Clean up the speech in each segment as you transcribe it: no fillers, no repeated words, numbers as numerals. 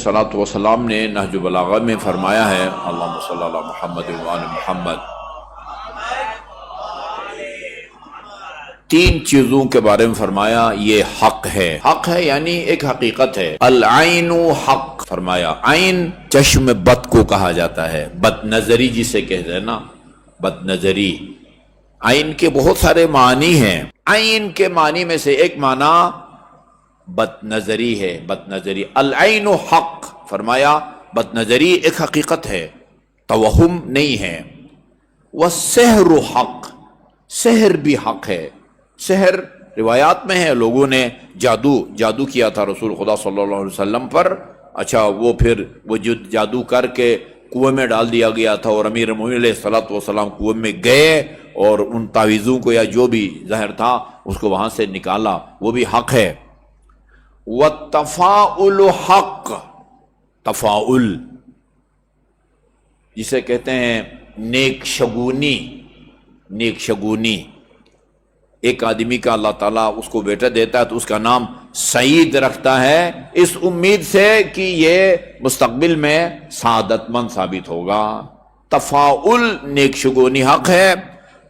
अलैहिस्सलातु वस्सलाम ने नहज बलागा में फरमाया है, अल्लाहुम्मा सल्ली अला मुहम्मद व आले मुहम्मद, तीन चीजों के बारे में फरमाया ये हक है। हक है यानी एक हकीकत है। अल आइनु हक फरमाया। आइन चश्म बद को कहा जाता है, बद नजरी जिसे कहते हैं ना, बद नजरी। आइन के बहुत सारे मानी हैं। आइन के मानी में से एक माना बद नजरी है, बद नजरी। अल आइनु हक फरमाया, बद नजरी एक हकीकत है, तवहुम नहीं है। वह सहर हक, सहर भी हक है। सहर रिवायात में है, लोगों ने जादू किया था रसूल खुदा सल्लल्लाहु अलैहि वसल्लम पर। अच्छा, वो फिर वो जो जादू करके कुएं में डाल दिया गया था और अमीर मोमिनीन अलैहिस्सलातु वस्सलाम कुएं में गए और उन तावीज़ों को या जो भी जहर था उसको वहां से निकाला, वो भी हक है। व तफाउल हक, तफाउल जिसे कहते हैं नेक शगुनी, नेक शगुनी। एक आदमी का अल्लाह ताला उसको बेटा देता है तो उसका नाम सईद रखता है, इस उम्मीद से कि ये मुस्तकबिल में सादतमंद साबित होगा। तफाउल नेकशगुनी हक है,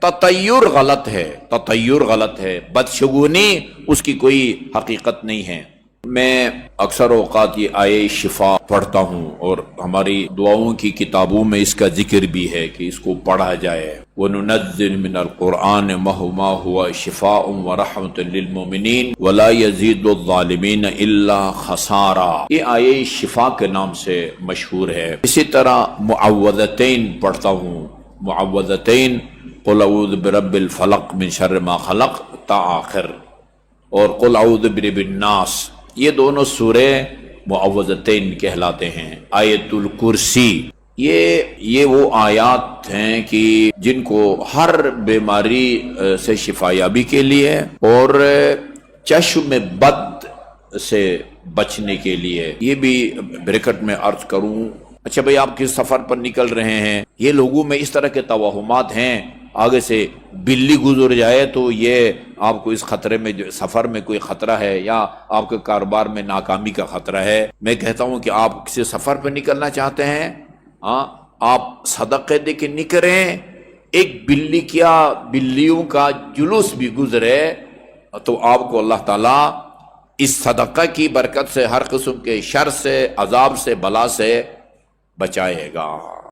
ततय्युर गलत है, ततय्युर गलत है, बदशगुनी उसकी कोई हकीकत नहीं है। मैं अक्सर औकात ये आये शिफा पढ़ता हूँ और हमारी दुआओं की किताबों में इसका जिक्र भी है कि इसको पढ़ा जाए। वनुनज़्ज़िलु मिनल क़ुरआन मा हुवा शिफ़ाउन व रहमतुल लिल मोमिनीन वला यज़ीदुज़्ज़ालिमीन इल्ला खसारा। ये आये शिफा के नाम से मशहूर है। इसी तरह मुअव्वज़तैन पढ़ता हूँ, मुअव्वज़तैन क़ुल अऊज़ु बिरब्बिल फ़लक़ मिन शर्रि मा ख़लक़ ता आखिर, और क़ुल अऊज़ु बिरब्बिन नास। ये दोनों सूरे मुअव्वज़तैन कहलाते हैं। आयतुल कुर्सी, ये वो आयात हैं कि जिनको हर बीमारी से शिफायाबी के लिए और चश्म बद से बचने के लिए। ये भी ब्रैकेट में अर्ज करूं। अच्छा भाई, आप किस सफर पर निकल रहे हैं, ये लोगों में इस तरह के तवहुमात हैं, आगे से बिल्ली गुजर जाए तो ये आपको इस खतरे में, जो सफर में कोई खतरा है या आपके कारोबार में नाकामी का खतरा है। मैं कहता हूं कि आप किसी सफर पर निकलना चाहते हैं, आप सदक़े दे के निकलें, एक बिल्ली क्या बिल्लियों का जुलूस भी गुजरे तो आपको अल्लाह ताला इस सदक़ा की बरकत से हर किस्म के शर से, अजाब से, बला से बचाएगा।